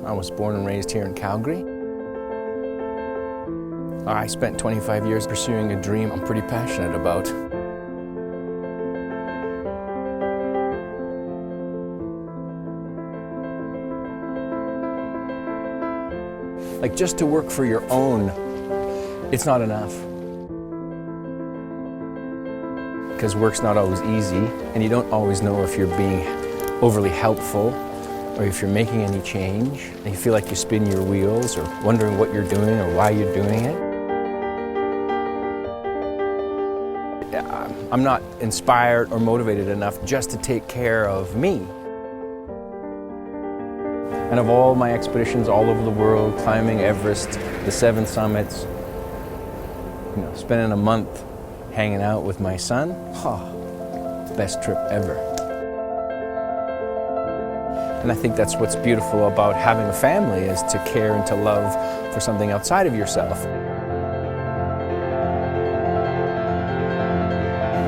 I was born and raised here in Calgary. I spent 25 years pursuing a dream I'm pretty passionate about. Like, just to work for your own, it's not enough. Because work's not always easy, and you don't always know if you're being overly helpful or if you're making any change, and you feel like you spin your wheels or wondering what you're doing or why you're doing it. I'm not inspired or motivated enough just to take care of me. And of all my expeditions all over the world, climbing Everest, the 7 summits, spending a month hanging out with my son, best trip ever. And I think that's what's beautiful about having a family, is to care and to love for something outside of yourself.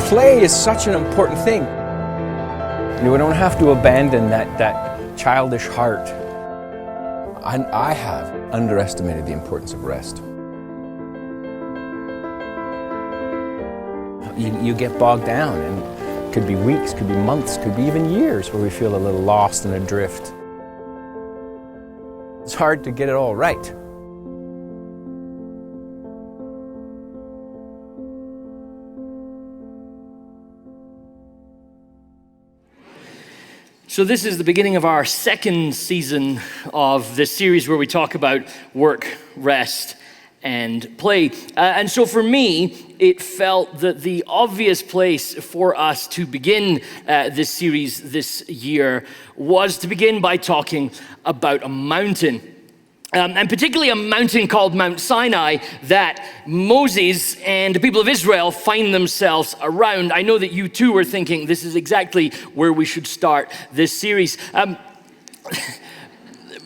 Play is such an important thing. We don't have to abandon that childish heart. I have underestimated the importance of rest. You get bogged down, and it could be weeks, could be months, could be even years where we feel a little lost and adrift. It's hard to get it all right. So this is the beginning of our second season of this series where we talk about work, rest, and play. And so for me, it felt that the obvious place for us to begin this series this year was to begin by talking about a mountain. And particularly a mountain called Mount Sinai that Moses and the people of Israel find themselves around. I know that you too were thinking this is exactly where we should start this series.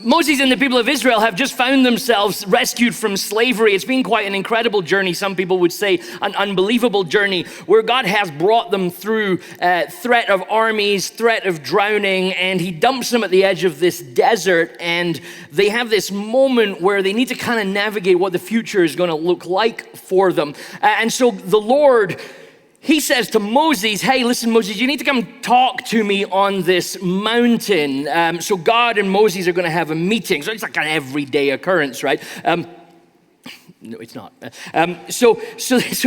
Moses and the people of Israel have just found themselves rescued from slavery. It's been quite an incredible journey. Some people would say an unbelievable journey, where God has brought them through threat of armies, threat of drowning, and he dumps them at the edge of this desert, and they have this moment where they need to kind of navigate what the future is going to look like for them. And so the Lord, he says to Moses, hey, listen, Moses, you need to come talk to me on this mountain. So God and Moses are going to have a meeting. So it's like an everyday occurrence, right? No, it's not. So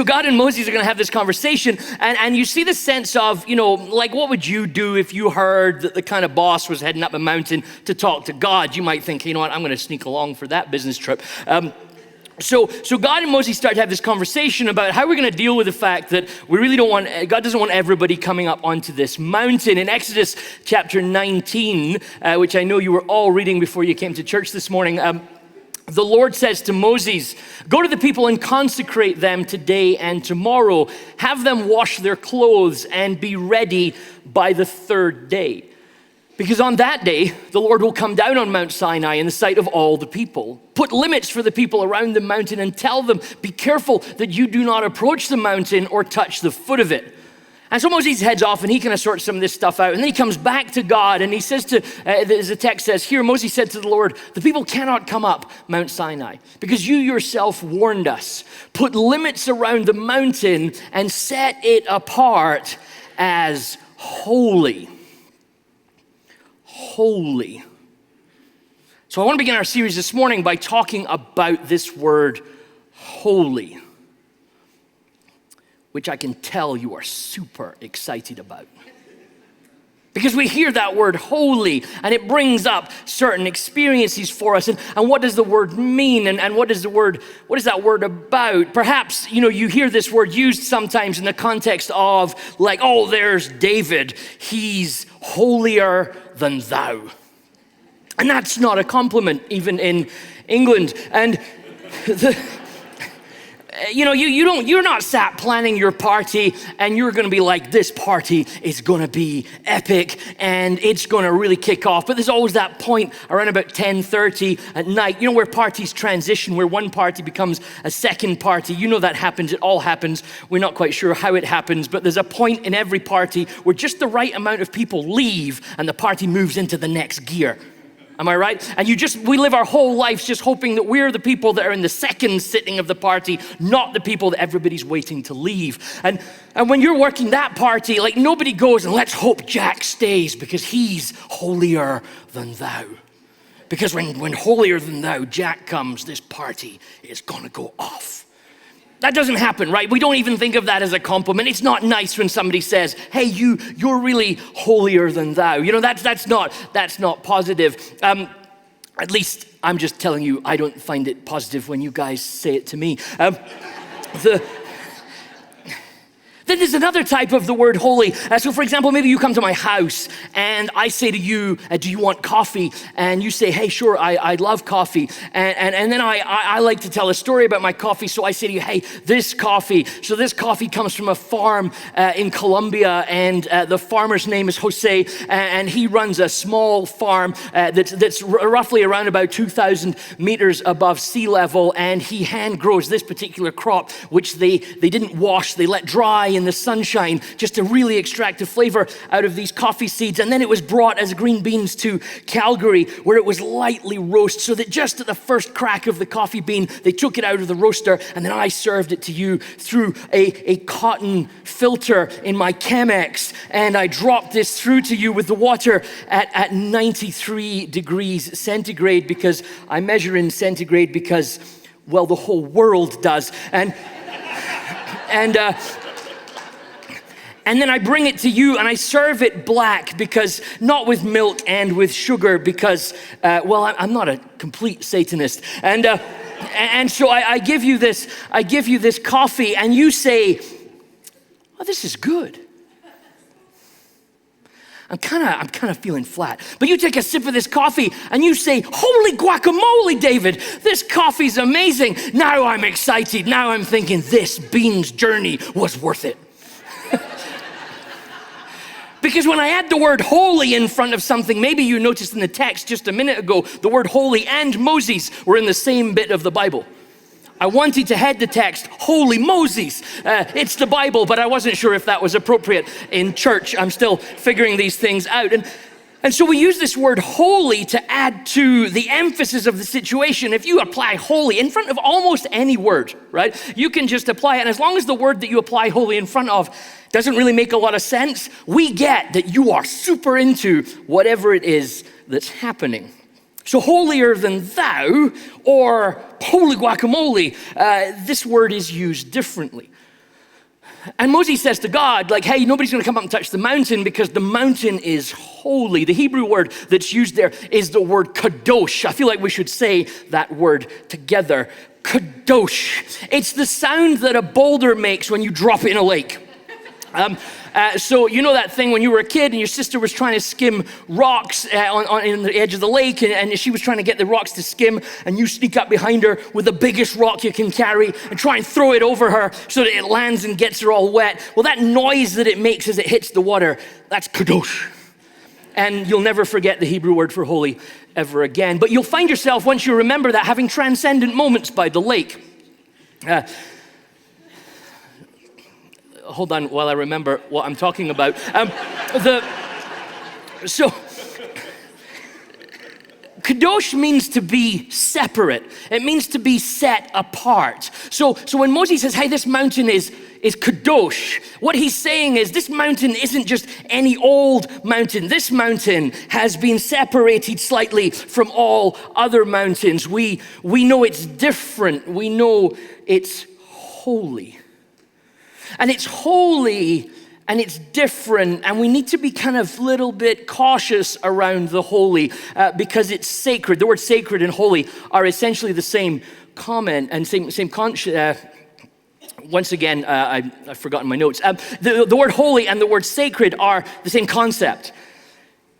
God and Moses are going to have this conversation. And you see the sense of, like, what would you do if you heard that the kind of boss was heading up a mountain to talk to God? You might think, you know what, I'm going to sneak along for that business trip. So God and Moses start to have this conversation about how we're going to deal with the fact that we really God doesn't want everybody coming up onto this mountain. In Exodus chapter 19, which I know you were all reading before you came to church this morning, the Lord says to Moses, go to the people and consecrate them today and tomorrow. Have them wash their clothes and be ready by the 3rd day. Because on that day, the Lord will come down on Mount Sinai in the sight of all the people. Put limits for the people around the mountain and tell them, be careful that you do not approach the mountain or touch the foot of it. And so Moses heads off and he kind of sorts some of this stuff out. And then he comes back to God and he says as the text says here, Moses said to the Lord, the people cannot come up Mount Sinai because you yourself warned us. Put limits around the mountain and set it apart as holy. Holy. So I want to begin our series this morning by talking about this word holy, which I can tell you are super excited about. Because we hear that word holy and it brings up certain experiences for us. And what does the word mean? And what is that word about? Perhaps, you hear this word used sometimes in the context of like, oh, there's David. He's holier than thou. And that's not a compliment even in England. And you're not sat planning your party and you're going to be like, this party is going to be epic and it's going to really kick off. But there's always that point around about 10:30 at night, where parties transition, where one party becomes a second party. That happens. It all happens. We're not quite sure how it happens, but there's a point in every party where just the right amount of people leave and the party moves into the next gear. Am I right? And we live our whole lives just hoping that we're the people that are in the second sitting of the party, not the people that everybody's waiting to leave. And when you're working that party, like nobody goes and let's hope Jack stays because he's holier than thou. Because when holier than thou Jack comes, this party is gonna go off. That doesn't happen, right? We don't even think of that as a compliment. It's not nice when somebody says, hey, you're really holier than thou. You know, that's not positive. At least I'm just telling you, I don't find it positive when you guys say it to me. Then there's another type of the word holy. So for example, maybe you come to my house and I say to you, do you want coffee? And you say, hey, sure, I love coffee. And then I like to tell a story about my coffee. So I say to you, hey, this coffee comes from a farm in Colombia, and the farmer's name is Jose, and he runs a small farm that's roughly around about 2,000 meters above sea level, and he hand grows this particular crop, which they didn't wash, they let dry in the sunshine, just to really extract the flavor out of these coffee seeds. And then it was brought as green beans to Calgary, where it was lightly roasted, so that just at the first crack of the coffee bean, they took it out of the roaster, and then I served it to you through a cotton filter in my Chemex, and I dropped this through to you with the water at 93 degrees centigrade, because I measure in centigrade because, well, the whole world does. And then I bring it to you and I serve it black, because not with milk and with sugar, because, I'm not a complete Satanist. And so I give you this coffee, and you say, oh, this is good. I'm kind of feeling flat. But you take a sip of this coffee and you say, holy guacamole, David, this coffee's amazing. Now I'm excited. Now I'm thinking this beans journey was worth it. Because when I add the word holy in front of something, maybe you noticed in the text just a minute ago, the word holy and Moses were in the same bit of the Bible. I wanted to head the text, holy Moses. It's the Bible, but I wasn't sure if that was appropriate in church. I'm still figuring these things out. And so we use this word holy to add to the emphasis of the situation. If you apply holy in front of almost any word, right, you can just apply it. And as long as the word that you apply holy in front of doesn't really make a lot of sense, we get that you are super into whatever it is that's happening. So holier than thou, or holy guacamole, this word is used differently. And Moses says to God, like, hey, nobody's gonna come up and touch the mountain because the mountain is holy. The Hebrew word that's used there is the word kadosh. I feel like we should say that word together. Kadosh. It's the sound that a boulder makes when you drop it in a lake. So you know that thing when you were a kid and your sister was trying to skim rocks in the edge of the lake, and she was trying to get the rocks to skim, and you sneak up behind her with the biggest rock you can carry and try and throw it over her so that it lands and gets her all wet. Well, that noise that it makes as it hits the water, that's kadosh. And you'll never forget the Hebrew word for holy ever again. But you'll find yourself, once you remember that, having transcendent moments by the lake. Hold on while I remember what I'm talking about. Kadosh means to be separate. It means to be set apart. So when Moses says, hey, this mountain is kadosh, what he's saying is this mountain isn't just any old mountain. This mountain has been separated slightly from all other mountains. We know it's different. We know it's holy. And it's holy and it's different, and we need to be kind of a little bit cautious around the holy because it's sacred. The word sacred and holy are essentially the same comment and same concept. Once again, I've forgotten my notes. The word holy and the word sacred are the same concept.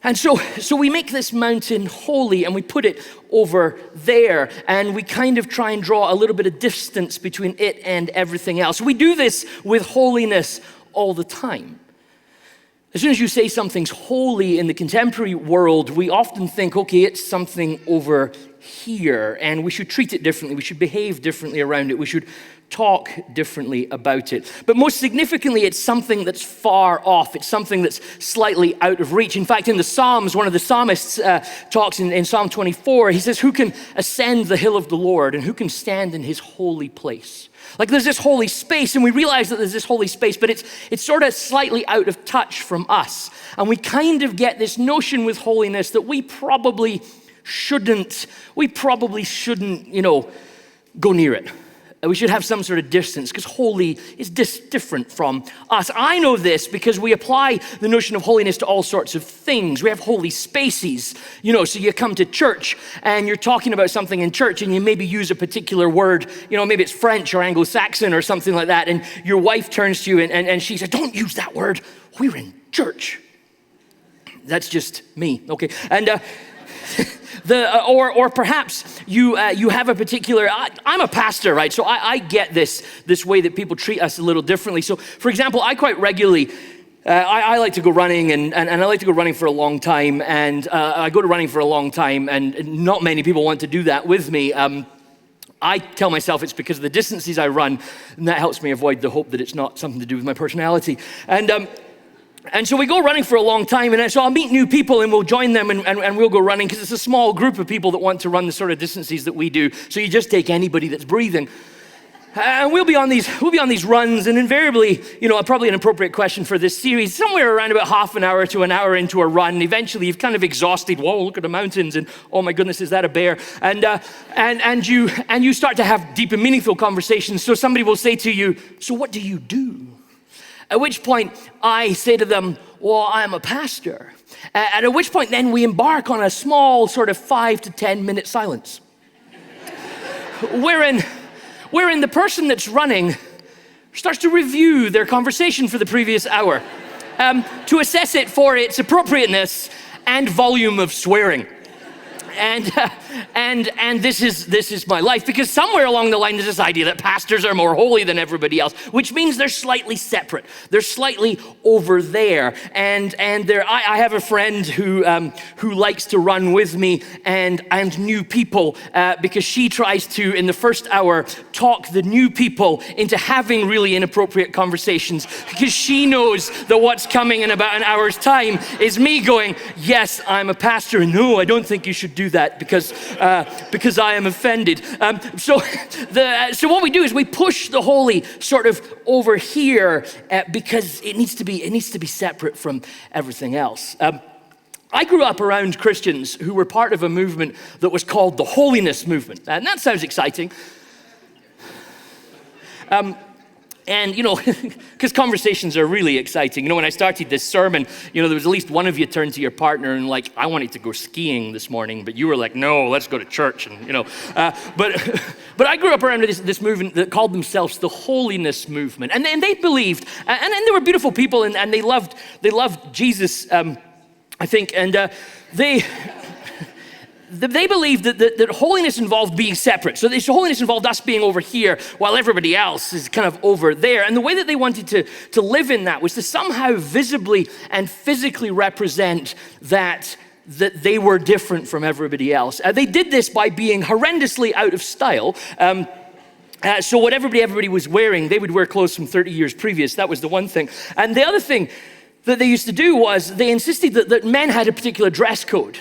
And so we make this mountain holy and we put it over there, and we kind of try and draw a little bit of distance between it and everything else. We do this with holiness all the time. As soon as you say something's holy in the contemporary world, we often think, okay, it's something over here, and we should treat it differently. We should behave differently around it. We should talk differently about it. But most significantly, it's something that's far off. It's something that's slightly out of reach. In fact, in the Psalms, one of the psalmists talks in Psalm 24, he says, who can ascend the hill of the Lord and who can stand in his holy place? Like there's this holy space, and we realize that there's this holy space, but it's sort of slightly out of touch from us. And we kind of get this notion with holiness that we probably shouldn't, go near it. We should have some sort of distance because holy is different from us. I know this because we apply the notion of holiness to all sorts of things. We have holy spaces, so you come to church and you're talking about something in church and you maybe use a particular word, maybe it's French or Anglo-Saxon or something like that, and your wife turns to you and she says, don't use that word, we're in church. That's just me, okay? And or perhaps you have a particular, I'm a pastor, right? So I get this way that people treat us a little differently. So for example, I quite regularly, I like to go running and I like to go running for a long time, and I go to running for a long time and not many people want to do that with me. I tell myself it's because of the distances I run, and that helps me avoid the hope that it's not something to do with my personality. And so we go running for a long time, and so I'll meet new people and we'll join them and we'll go running because it's a small group of people that want to run the sort of distances that we do. So you just take anybody that's breathing. And we'll be on these runs, and invariably, probably an appropriate question for this series, somewhere around about half an hour to an hour into a run, eventually you've kind of exhausted, whoa, look at the mountains, and oh my goodness, is that a bear? And you start to have deep and meaningful conversations. So somebody will say to you, so what do you do? At which point I say to them, well, I'm a pastor. At which point then we embark on a small sort of 5 to 10 minute silence. wherein the person that's running starts to review their conversation for the previous hour to assess it for its appropriateness and volume of swearing. And this is my life, because somewhere along the line there's this idea that pastors are more holy than everybody else, which means they're slightly separate. They're slightly over there. And I have a friend who likes to run with me and new people because she tries to, in the first hour, talk the new people into having really inappropriate conversations, because she knows that what's coming in about an hour's time is me going, yes, I'm a pastor, and no, I don't think you should do that because I am offended. So what we do is we push the holy sort of over here because it needs to be separate from everything else. I grew up around Christians who were part of a movement that was called the holiness movement, and that sounds exciting. And, because conversations are really exciting. When I started this sermon, there was at least one of you turned to your partner and like, I wanted to go skiing this morning, but you were like, no, let's go to church. And, but I grew up around this movement that called themselves the holiness movement. And they believed, and they were beautiful people, and they loved Jesus, I think, and they believed that holiness involved being separate. So holiness involved us being over here while everybody else is kind of over there. And the way that they wanted to live in that was to somehow visibly and physically represent that they were different from everybody else. They did this by being horrendously out of style. So what everybody was wearing, they would wear clothes from 30 years previous. That was the one thing. And the other thing that they used to do was they insisted that men had a particular dress code.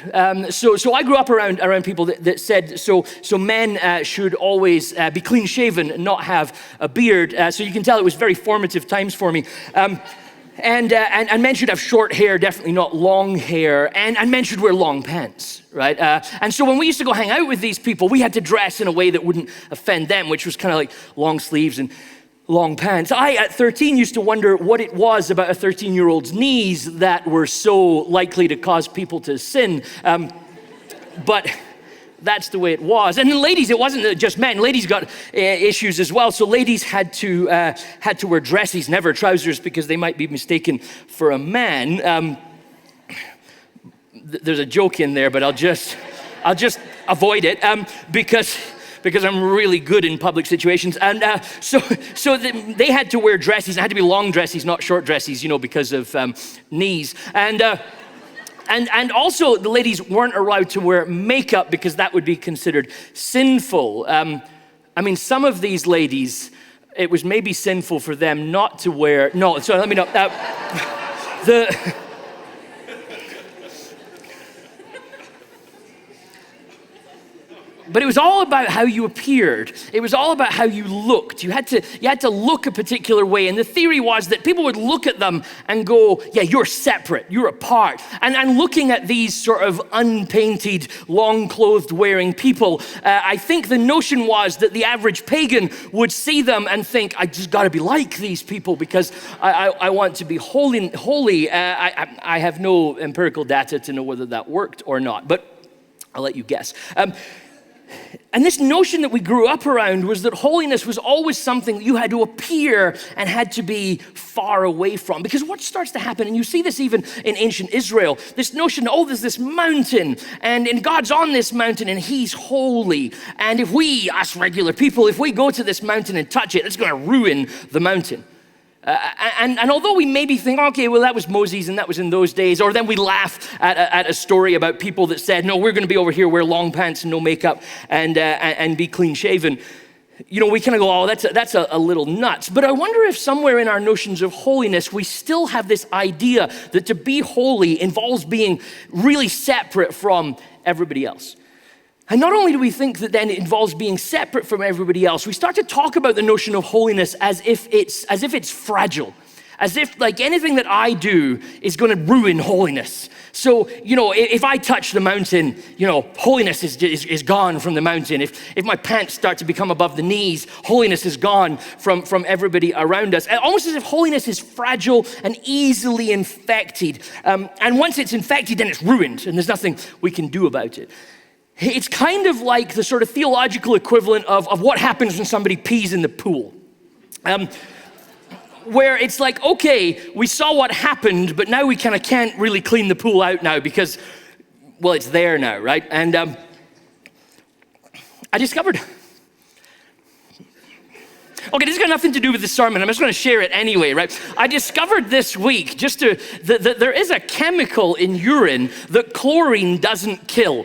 So I grew up around people that said so men should always be clean shaven and not have a beard. So you can tell it was very formative times for me. And men should have short hair, definitely not long hair, and men should wear long pants, right? And so when we used to go hang out with these people, we had to dress in a way that wouldn't offend them, which was kind of like long sleeves and long pants. I, at 13, used to wonder what it was about a 13-year-old's knees that were so likely to cause people to sin. But that's the way it was. And then ladies, it wasn't just men. Ladies got issues as well. So ladies had to wear dresses, never trousers, because they might be mistaken for a man. There's a joke in there, but I'll just avoid it because I'm really good in public situations. And so they had to wear dresses. It had to be long dresses, not short dresses, because of knees. And also the ladies weren't allowed to wear makeup because that would be considered sinful. Some of these ladies it was maybe sinful for them not to wear, no, so let me know. But it was all about how you appeared. It was all about how you looked. You had to look a particular way. And the theory was that people would look at them and go, yeah, you're separate, you're apart. And looking at these sort of unpainted, long-clothed wearing people, I think the notion was that the average pagan would see them and think, I just gotta be like these people because I want to be holy. I have no empirical data to know whether that worked or not, but I'll let you guess. And this notion that we grew up around was that holiness was always something that you had to appear and had to be far away from. Because what starts to happen, and you see this even in ancient Israel, this notion, oh, there's this mountain, and God's on this mountain, and he's holy. And if we, us regular people, if we go to this mountain and touch it, it's going to ruin the mountain. And although we maybe think, okay, well, that was Moses and that was in those days, or then we laugh at a story about people that said, no, we're going to be over here, wear long pants and no makeup and be clean shaven. You know, we kind of go, oh, that's a little nuts. But I wonder if somewhere in our notions of holiness, we still have this idea that to be holy involves being really separate from everybody else. And not only do we think that then it involves being separate from everybody else, we start to talk about the notion of holiness as if it's fragile, as if like anything that I do is going to ruin holiness. So, you know, if I touch the mountain, you know, holiness is gone from the mountain. If my pants start to become above the knees, holiness is gone from everybody around us. Almost as if holiness is fragile and easily infected. And once it's infected, then it's ruined, and there's nothing we can do about it. It's kind of like the sort of theological equivalent of what happens when somebody pees in the pool. Where it's like, okay, we saw what happened, but now we kind of can't really clean the pool out now because, well, it's there now, right? And I discovered, okay, this has got nothing to do with the sermon. I'm just going to share it anyway, right? I discovered this week that there is a chemical in urine that chlorine doesn't kill.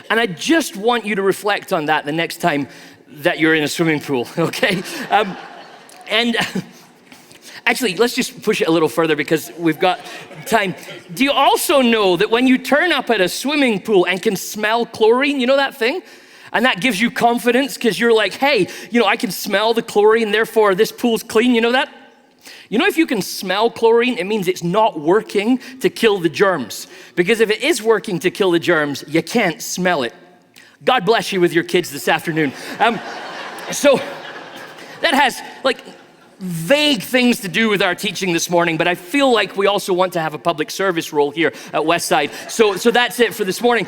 And I just want you to reflect on that the next time that you're in a swimming pool, okay? And actually, let's just push it a little further because we've got time. Do you also know that when you turn up at a swimming pool and can smell chlorine, you know that thing? And that gives you confidence because you're like, hey, you know, I can smell the chlorine, therefore this pool's clean, you know that? You know, if you can smell chlorine, it means it's not working to kill the germs. Because if it is working to kill the germs, you can't smell it. God bless you with your kids this afternoon. So that has like vague things to do with our teaching this morning, but I feel like we also want to have a public service role here at Westside. So that's it for this morning.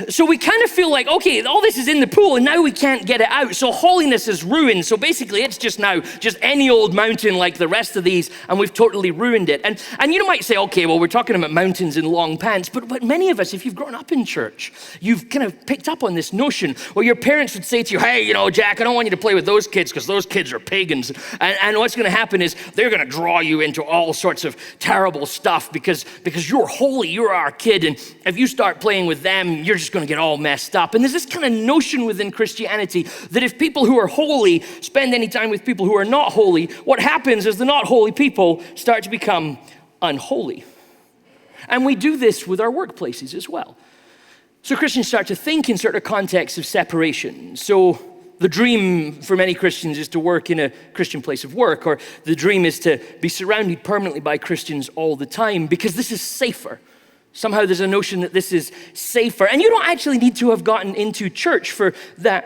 So we kind of feel like, okay, all this is in the pool and now we can't get it out. So holiness is ruined. So basically it's just now just any old mountain like the rest of these, and we've totally ruined it. And you might say, okay, well, we're talking about mountains in long pants, but many of us, if you've grown up in church, you've kind of picked up on this notion where your parents would say to you, hey, you know, Jack, I don't want you to play with those kids because those kids are pagans. And what's going to happen is they're going to draw you into all sorts of terrible stuff because you're holy, you're our kid. And if you start playing with them, you're just going to get all messed up. And there's this kind of notion within Christianity that if people who are holy spend any time with people who are not holy, what happens is the not holy people start to become unholy. And we do this with our workplaces as well. So Christians start to think in certain contexts of separation. So the dream for many Christians is to work in a Christian place of work, or the dream is to be surrounded permanently by Christians all the time because this is safer. Somehow there's a notion that this is safer. And you don't actually need to have gotten into church for that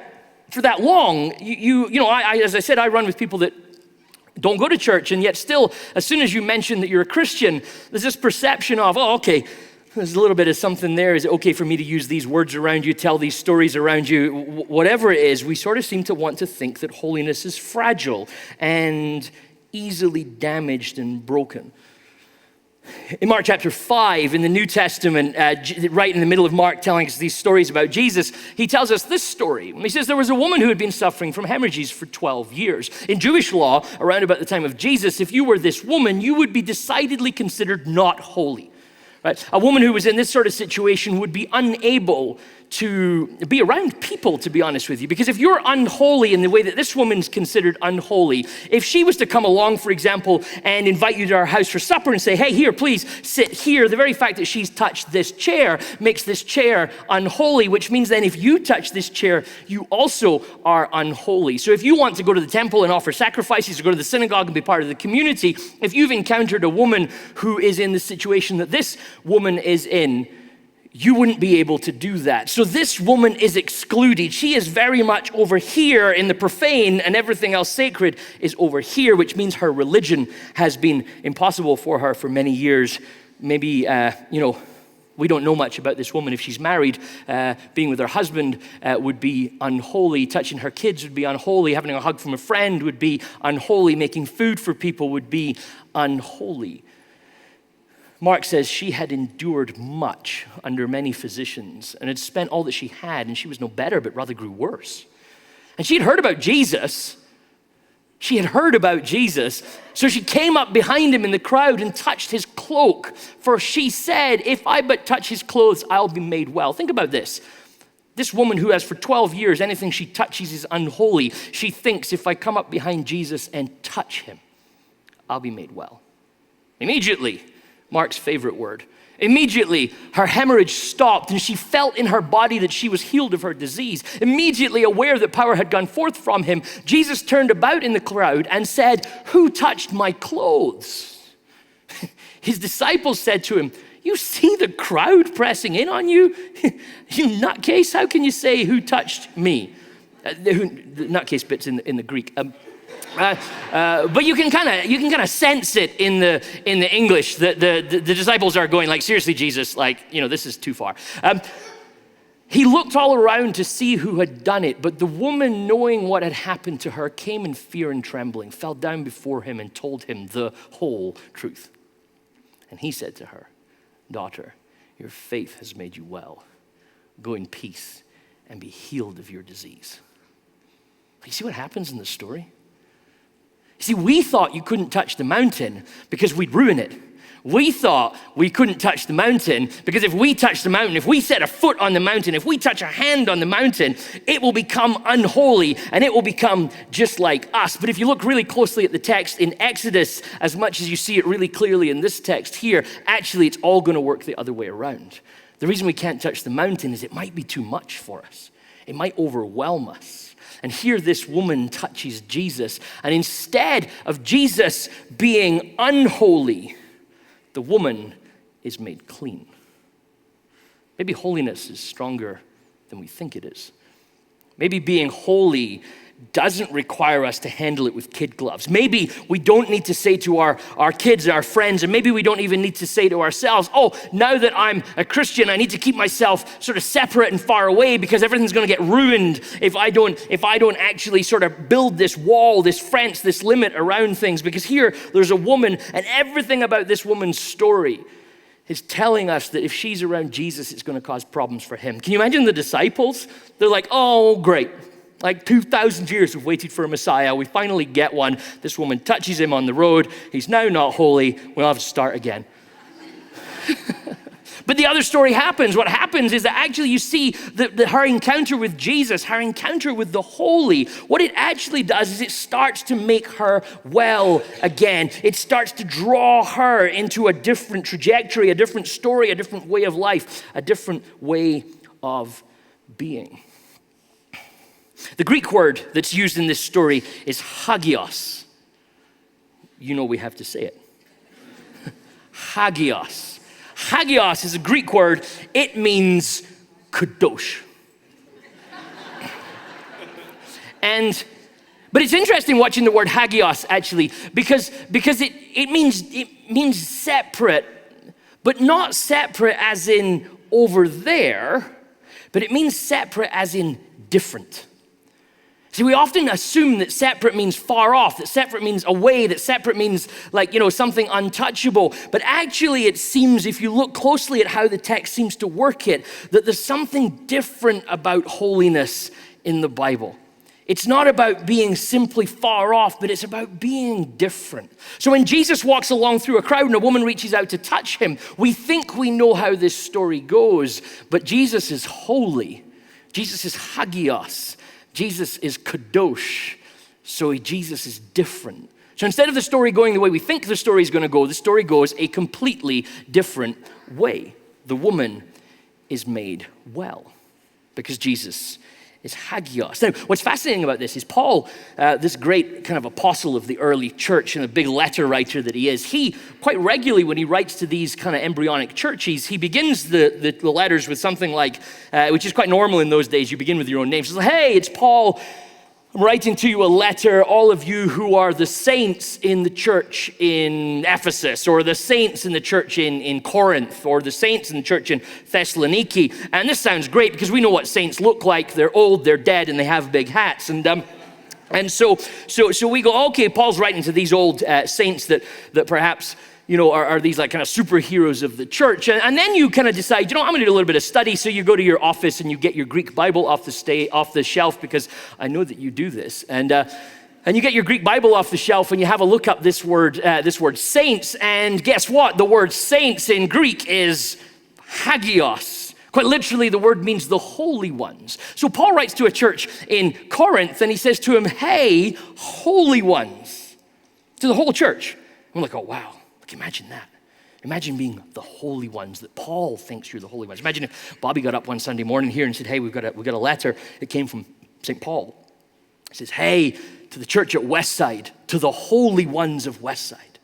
long. You know, as I said, I run with people that don't go to church, and yet still, as soon as you mention that you're a Christian, there's this perception of, oh, okay, there's a little bit of something there. Is it okay for me to use these words around you, tell these stories around you? Whatever it is, we sort of seem to want to think that holiness is fragile and easily damaged and broken. In Mark chapter 5, in the New Testament, right in the middle of Mark telling us these stories about Jesus, he tells us this story. He says there was a woman who had been suffering from hemorrhages for 12 years. In Jewish law, around about the time of Jesus, if you were this woman, you would be decidedly considered not holy. Right? A woman who was in this sort of situation would be unable to be around people, to be honest with you. Because if you're unholy in the way that this woman's considered unholy, if she was to come along, for example, and invite you to our house for supper and say, hey, here, please sit here, the very fact that she's touched this chair makes this chair unholy, which means then if you touch this chair, you also are unholy. So if you want to go to the temple and offer sacrifices or go to the synagogue and be part of the community, if you've encountered a woman who is in the situation that this woman is in, you wouldn't be able to do that. So this woman is excluded. She is very much over here in the profane, and everything else sacred is over here, which means her religion has been impossible for her for many years. Maybe, we don't know much about this woman. If she's married, being with her husband would be unholy. Touching her kids would be unholy. Having a hug from a friend would be unholy. Making food for people would be unholy. Mark says she had endured much under many physicians and had spent all that she had, and she was no better, but rather grew worse. And she had heard about Jesus. She had heard about Jesus, so she came up behind him in the crowd and touched his cloak, for she said, if I but touch his clothes, I'll be made well. Think about this. This woman who has for 12 years, anything she touches is unholy. She thinks, if I come up behind Jesus and touch him, I'll be made well. Immediately, Mark's favorite word. Immediately, her hemorrhage stopped and she felt in her body that she was healed of her disease. Immediately aware that power had gone forth from him, Jesus turned about in the crowd and said, who touched my clothes? His disciples said to him, you see the crowd pressing in on you? You nutcase, how can you say who touched me? The nutcase bit's in the Greek. But you can kind of sense it in the English that the disciples are going like, seriously, Jesus, this is too far. He looked all around to see who had done it, but the woman, knowing what had happened to her, came in fear and trembling, fell down before him and told him the whole truth. And he said to her, daughter, your faith has made you well. Go in peace and be healed of your disease. You see what happens in the story? See, we thought you couldn't touch the mountain because we'd ruin it. We thought we couldn't touch the mountain because if we touch the mountain, if we set a foot on the mountain, if we touch a hand on the mountain, it will become unholy and it will become just like us. But if you look really closely at the text in Exodus, as much as you see it really clearly in this text here, actually it's all going to work the other way around. The reason we can't touch the mountain is it might be too much for us. It might overwhelm us. And here this woman touches Jesus. And instead of Jesus being unholy, the woman is made clean. Maybe holiness is stronger than we think it is. Maybe being holy doesn't require us to handle it with kid gloves. Maybe we don't need to say to our kids, our friends, and maybe we don't even need to say to ourselves, oh, now that I'm a Christian, I need to keep myself sort of separate and far away because everything's going to get ruined if I don't actually sort of build this wall, this fence, this limit around things. Because here there's a woman, and everything about this woman's story is telling us that if she's around Jesus, it's going to cause problems for him. Can you imagine the disciples? They're like, oh, great. Like 2,000 years we've waited for a Messiah. We finally get one. This woman touches him on the road. He's now not holy. We'll have to start again. But the other story happens. What happens is that actually you see that her encounter with Jesus, her encounter with the holy, what it actually does is it starts to make her well again. It starts to draw her into a different trajectory, a different story, a different way of life, a different way of being. The Greek word that's used in this story is hagios. You know we have to say it. Hagios. Hagios is a Greek word. It means kadosh. But it's interesting watching the word hagios actually, because it means separate, but not separate as in over there, but it means separate as in different. See, we often assume that separate means far off, that separate means away, that separate means something untouchable. But actually it seems, if you look closely at how the text seems to work it, that there's something different about holiness in the Bible. It's not about being simply far off, but it's about being different. So when Jesus walks along through a crowd and a woman reaches out to touch him, we think we know how this story goes, but Jesus is holy. Jesus is hagios. Jesus is kadosh. So Jesus is different. So instead of the story going the way we think the story is going to go, the story goes a completely different way. The woman is made well because Jesus is hagios. Now, what's fascinating about this is Paul, this great kind of apostle of the early church and a big letter writer that he is, he quite regularly when he writes to these kind of embryonic churches, he begins the letters with something like, which is quite normal in those days, you begin with your own name. So, hey, it's Paul. I'm writing to you a letter, all of you who are the saints in the church in Ephesus, or the saints in the church in Corinth, or the saints in the church in Thessaloniki. And this sounds great because we know what saints look like. They're old, they're dead, and they have big hats. And so we go, okay, Paul's writing to these old saints that perhaps, you know, are these like kind of superheroes of the church. And then you kind of decide, you know, I'm going to do a little bit of study. So you go to your office and you get your Greek Bible off the shelf, because I know that you do this. And you get your Greek Bible off the shelf and you have a look up this word saints. And guess what? The word saints in Greek is hagios. Quite literally, the word means the holy ones. So Paul writes to a church in Corinth and he says to them, hey, holy ones, to the whole church. I'm like, oh, wow. Imagine that. Imagine being the holy ones, that Paul thinks you're the holy ones. Imagine if Bobby got up one Sunday morning here and said, hey, we've got a letter. It came from St. Paul. It says, hey, to the church at Westside, to the holy ones of Westside.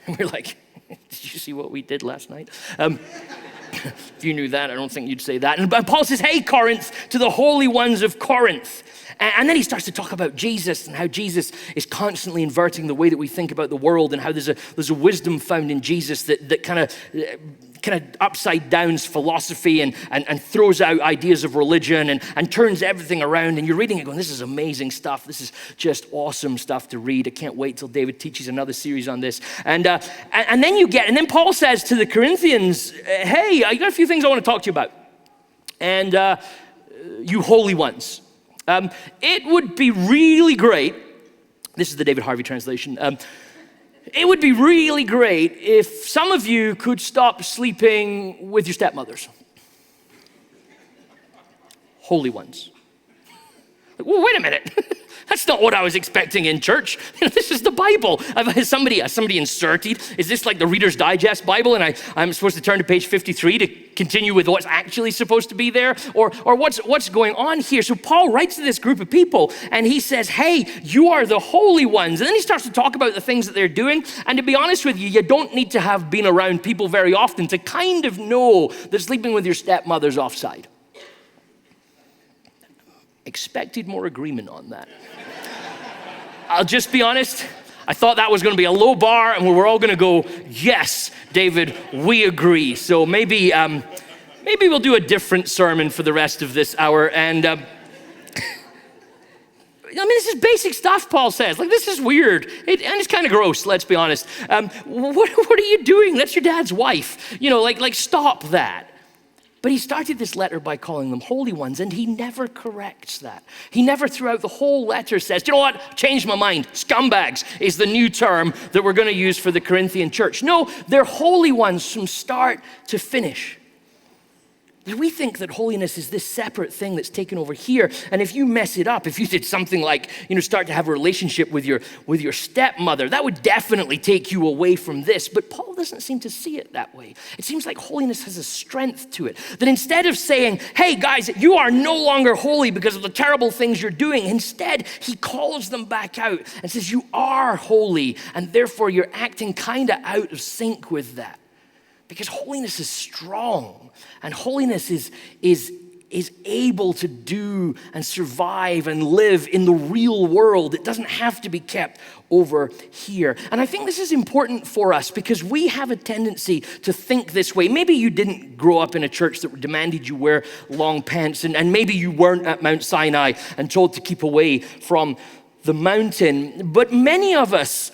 And we're like, did you see what we did last night? If you knew that, I don't think you'd say that. And Paul says, hey, Corinth, to the holy ones of Corinth. And then he starts to talk about Jesus and how Jesus is constantly inverting the way that we think about the world, and how there's a wisdom found in Jesus that kind of upside downs philosophy and throws out ideas of religion and turns everything around. And you're reading it going, this is amazing stuff. This is just awesome stuff to read. I can't wait till David teaches another series on this. And then Paul says to the Corinthians, hey, I got a few things I want to talk to you about. And you holy ones. It would be really great, this is the David Harvey translation, it would be really great if some of you could stop sleeping with your stepmothers. Holy ones. Like, well, wait a minute. That's not what I was expecting in church. You know, this is the Bible. Has somebody inserted, is this like the Reader's Digest Bible and I'm supposed to turn to page 53 to continue with what's actually supposed to be there? Or what's going on here? So Paul writes to this group of people and he says, hey, you are the holy ones. And then he starts to talk about the things that they're doing. And to be honest with you, you don't need to have been around people very often to kind of know that sleeping with your stepmother's offside. Expected more agreement on that. I'll just be honest, I thought that was going to be a low bar and we were all going to go, yes, David, we agree. So maybe we'll do a different sermon for the rest of this hour. And I mean, this is basic stuff, Paul says. Like, this is weird. And it's kind of gross, let's be honest. What are you doing? That's your dad's wife. You know, like stop that. But he started this letter by calling them holy ones, and he never corrects that. He never throughout the whole letter says, you know what, changed my mind. Scumbags is the new term that we're going to use for the Corinthian church. No, they're holy ones from start to finish. We think that holiness is this separate thing that's taken over here. And if you mess it up, if you did something like, you know, start to have a relationship with your stepmother, that would definitely take you away from this. But Paul doesn't seem to see it that way. It seems like holiness has a strength to it. That instead of saying, hey guys, you are no longer holy because of the terrible things you're doing, instead he calls them back out and says, you are holy, and therefore you're acting kind of out of sync with that. Because holiness is strong, and holiness is able to do and survive and live in the real world. It doesn't have to be kept over here. And I think this is important for us because we have a tendency to think this way. Maybe you didn't grow up in a church that demanded you wear long pants, and maybe you weren't at Mount Sinai and told to keep away from the mountain. But many of us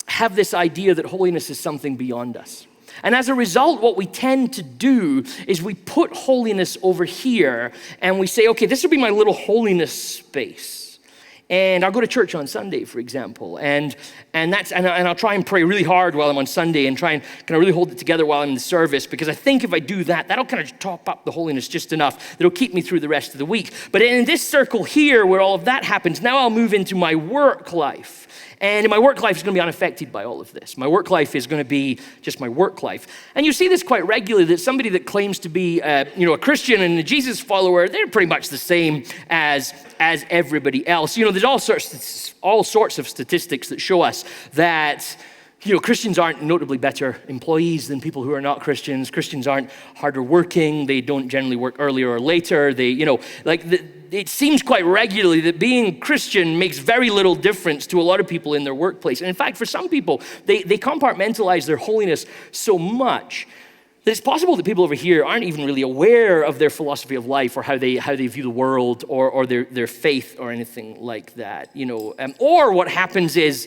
have this idea that holiness is something beyond us. And as a result, what we tend to do is we put holiness over here and we say, okay, this will be my little holiness space. And I'll go to church on Sunday, for example, and I'll try and pray really hard while I'm on Sunday and try and kind of really hold it together while I'm in the service, because I think if I do that, that'll kind of top up the holiness just enough that'll keep me through the rest of the week. But in this circle here where all of that happens, now I'll move into my work life. And my work life is going to be unaffected by all of this. My work life is going to be just my work life. And you see this quite regularly, that somebody that claims to be a Christian and a Jesus follower, they're pretty much the same as everybody else. There's all sorts of statistics that show us that Christians aren't notably better employees than people who are not Christians. Christians aren't harder working. They don't generally work earlier or later. It seems quite regularly that being Christian makes very little difference to a lot of people in their workplace. And in fact, for some people, they compartmentalize their holiness so much that it's possible that people over here aren't even really aware of their philosophy of life or how they view the world or their faith or anything like that. Or what happens is,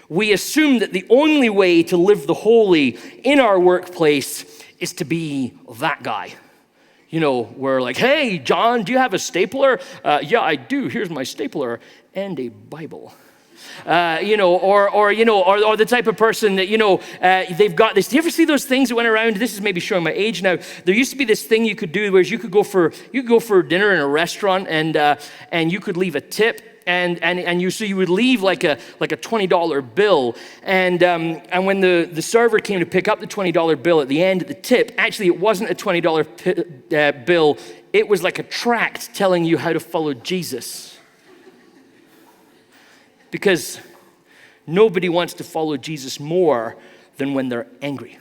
we assume that the only way to live the holy in our workplace is to be that guy. We're like, hey, John, do you have a stapler? Yeah, I do. Here's my stapler and a Bible. Or the type of person that, they've got this. Do you ever see those things that went around? This is maybe showing my age now. There used to be this thing you could do where you could go for dinner in a restaurant and you could leave a tip. So you would leave like a $20 bill, and when the server came to pick up the $20 bill at the end of the tip, actually it wasn't a $20 bill, it was like a tract telling you how to follow Jesus. Because nobody wants to follow Jesus more than when they're angry.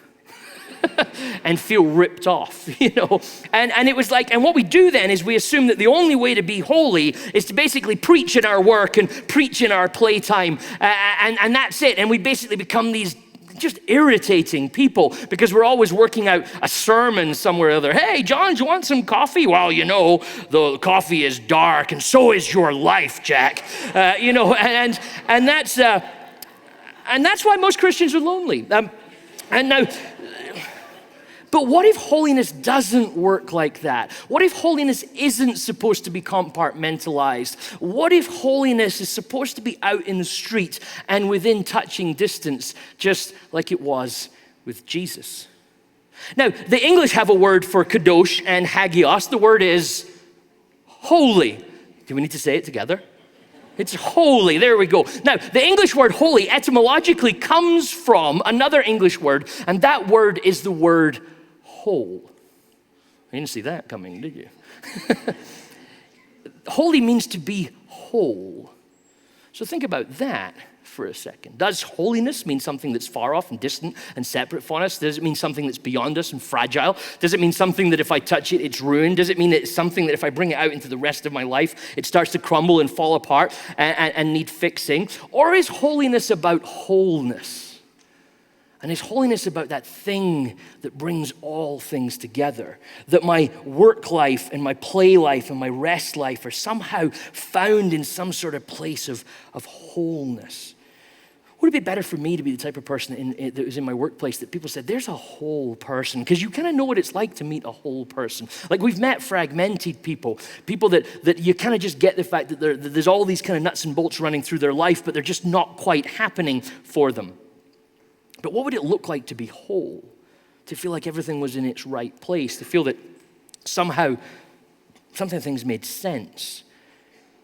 And feel ripped off, And it was like, and what we do then is we assume that the only way to be holy is to basically preach in our work and preach in our playtime, and that's it. And we basically become these just irritating people because we're always working out a sermon somewhere or other. Hey, John, do you want some coffee? Well, the coffee is dark, and so is your life, Jack. And that's why most Christians are lonely. But what if holiness doesn't work like that? What if holiness isn't supposed to be compartmentalized? What if holiness is supposed to be out in the street and within touching distance, just like it was with Jesus? Now, the English have a word for kadosh and hagios. The word is holy. Do we need to say it together? It's holy. There we go. Now, the English word holy etymologically comes from another English word, and that word is the word whole. You didn't see that coming, did you? Holy means to be whole. So think about that for a second. Does holiness mean something that's far off and distant and separate from us? Does it mean something that's beyond us and fragile? Does it mean something that if I touch it, it's ruined? Does it mean it's something that if I bring it out into the rest of my life, it starts to crumble and fall apart and need fixing? Or is holiness about wholeness? And is holiness about that thing that brings all things together? That my work life and my play life and my rest life are somehow found in some sort of place of wholeness? Would it be better for me to be the type of person that was in my workplace that people said, there's a whole person? Because you kind of know what it's like to meet a whole person. Like we've met fragmented people that you kind of just get the fact that there's all these kind of nuts and bolts running through their life, but they're just not quite happening for them. But what would it look like to be whole? To feel like everything was in its right place, to feel that somehow things made sense.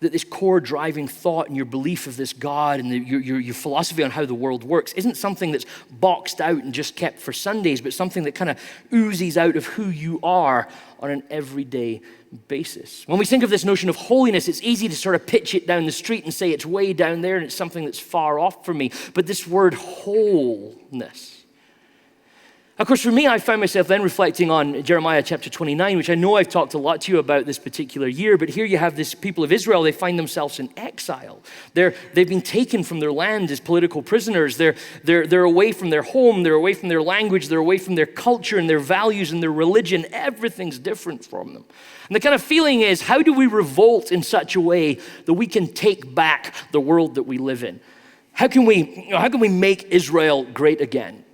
That this core driving thought and your belief of this God and your philosophy on how the world works isn't something that's boxed out and just kept for Sundays, but something that kind of oozes out of who you are on an everyday basis. When we think of this notion of holiness, it's easy to sort of pitch it down the street and say it's way down there and it's something that's far off from me. But this word wholeness, of course, for me, I found myself then reflecting on Jeremiah chapter 29, which I know I've talked a lot to you about this particular year, but here you have this people of Israel, they find themselves in exile. They've been taken from their land as political prisoners. They're away from their home, they're away from their language, they're away from their culture and their values and their religion. Everything's different from them. And the kind of feeling is, how do we revolt in such a way that we can take back the world that we live in? How can we make Israel great again?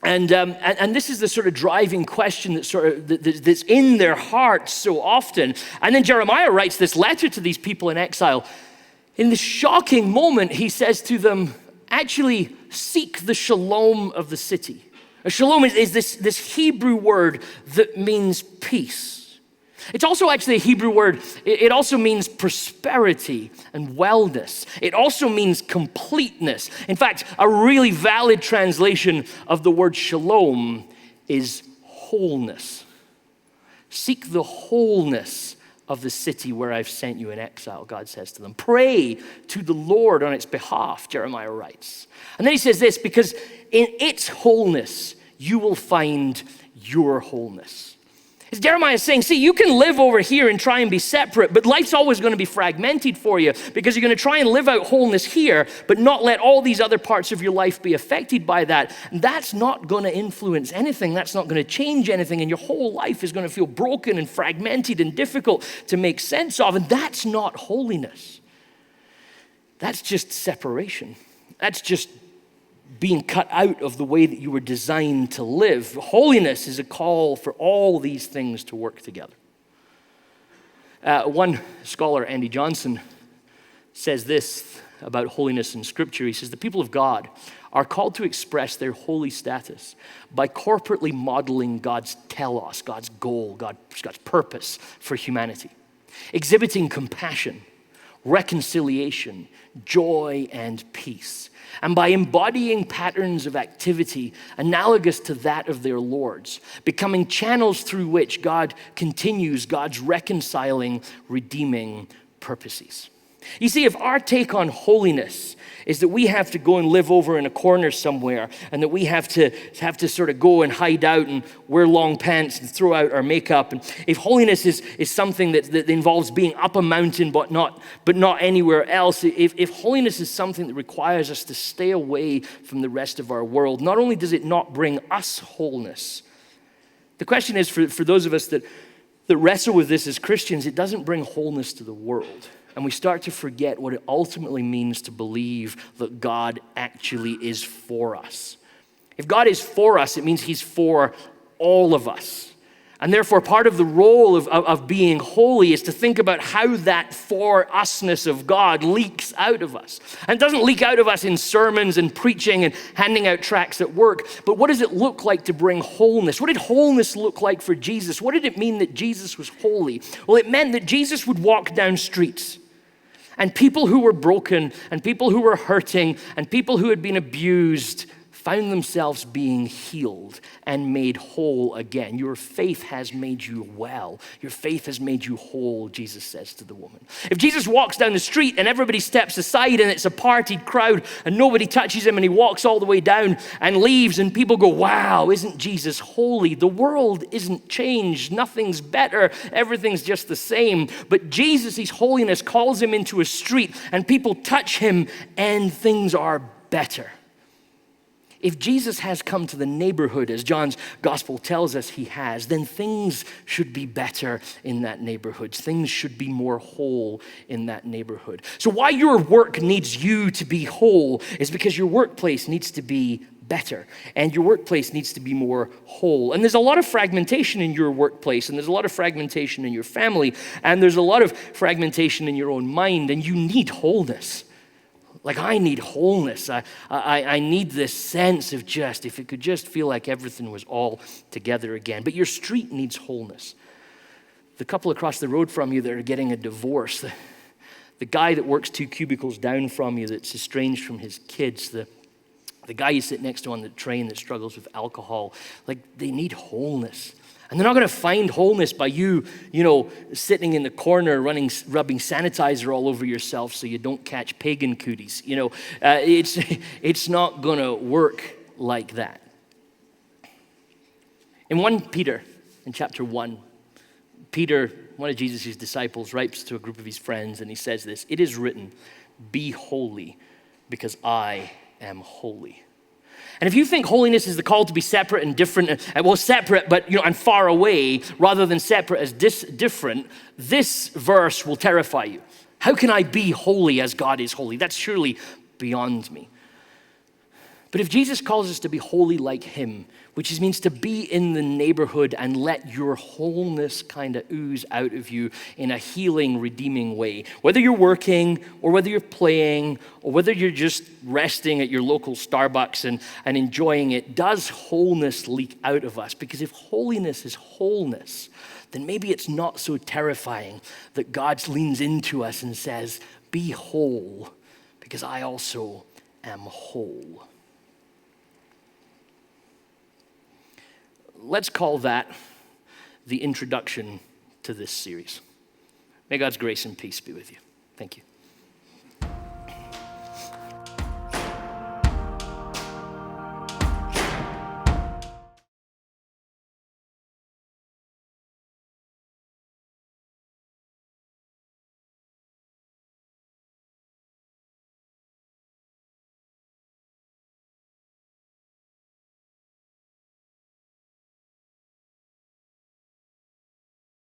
And this is the sort of driving question that's in their hearts so often. And then Jeremiah writes this letter to these people in exile. In this shocking moment, he says to them, actually seek the shalom of the city. A shalom is this Hebrew word that means peace. It's also actually a Hebrew word. It also means prosperity and wellness. It also means completeness. In fact, a really valid translation of the word shalom is wholeness. Seek the wholeness of the city where I've sent you in exile, God says to them. Pray to the Lord on its behalf, Jeremiah writes. And then he says this, because in its wholeness, you will find your wholeness. As Jeremiah is saying, see, you can live over here and try and be separate, but life's always going to be fragmented for you because you're going to try and live out wholeness here, but not let all these other parts of your life be affected by that. And that's not going to influence anything. That's not going to change anything. And your whole life is going to feel broken and fragmented and difficult to make sense of. And that's not holiness. That's just separation. That's just being cut out of the way that you were designed to live. Holiness is a call for all these things to work together. One scholar, Andy Johnson, says this about holiness in Scripture. He says, the people of God are called to express their holy status by corporately modeling God's telos, God's goal, God's purpose for humanity, exhibiting compassion, reconciliation, joy, and peace. And by embodying patterns of activity analogous to that of their lords, becoming channels through which God continues God's reconciling, redeeming purposes. You see, if our take on holiness is that we have to go and live over in a corner somewhere and that we have to sort of go and hide out and wear long pants and throw out our makeup, and if holiness is something that involves being up a mountain but not anywhere else, if holiness is something that requires us to stay away from the rest of our world, not only does it not bring us wholeness, the question is for those of us that wrestle with this as Christians, it doesn't bring wholeness to the world. And we start to forget what it ultimately means to believe that God actually is for us. If God is for us, it means he's for all of us. And therefore, part of the role of being holy is to think about how that for usness of God leaks out of us. And it doesn't leak out of us in sermons and preaching and handing out tracts at work, but what does it look like to bring wholeness? What did wholeness look like for Jesus? What did it mean that Jesus was holy? Well, it meant that Jesus would walk down streets, and people who were broken and people who were hurting and people who had been abused found themselves being healed and made whole again. Your faith has made you well. Your faith has made you whole, Jesus says to the woman. If Jesus walks down the street and everybody steps aside and it's a partied crowd and nobody touches him and he walks all the way down and leaves and people go, wow, isn't Jesus holy? The world isn't changed. Nothing's better. Everything's just the same. But Jesus, his holiness, calls him into a street and people touch him and things are better. If Jesus has come to the neighborhood, as John's gospel tells us he has, then things should be better in that neighborhood. Things should be more whole in that neighborhood. So why your work needs you to be whole is because your workplace needs to be better and your workplace needs to be more whole. And there's a lot of fragmentation in your workplace, and there's a lot of fragmentation in your family, and there's a lot of fragmentation in your own mind, and you need wholeness. Like, I need wholeness. I need this sense of just, if it could just feel like everything was all together again. But your street needs wholeness. The couple across the road from you that are getting a divorce, the guy that works 2 cubicles down from you that's estranged from his kids, the guy you sit next to on the train that struggles with alcohol, like, they need wholeness. And they're not going to find wholeness by you sitting in the corner rubbing sanitizer all over yourself so you don't catch pagan cooties. It's not going to work like that. In 1 Peter, in chapter 1, Peter, one of Jesus' disciples, writes to a group of his friends, and he says this: "It is written, be holy, because I am holy." And if you think holiness is the call to be separate and different, separate but and far away, rather than separate as different, this verse will terrify you. How can I be holy as God is holy? That's surely beyond me. But if Jesus calls us to be holy like him, which means to be in the neighborhood and let your wholeness kind of ooze out of you in a healing, redeeming way, whether you're working or whether you're playing or whether you're just resting at your local Starbucks and enjoying it, does wholeness leak out of us? Because if holiness is wholeness, then maybe it's not so terrifying that God leans into us and says, be whole, because I also am whole. Let's call that the introduction to this series. May God's grace and peace be with you. Thank you.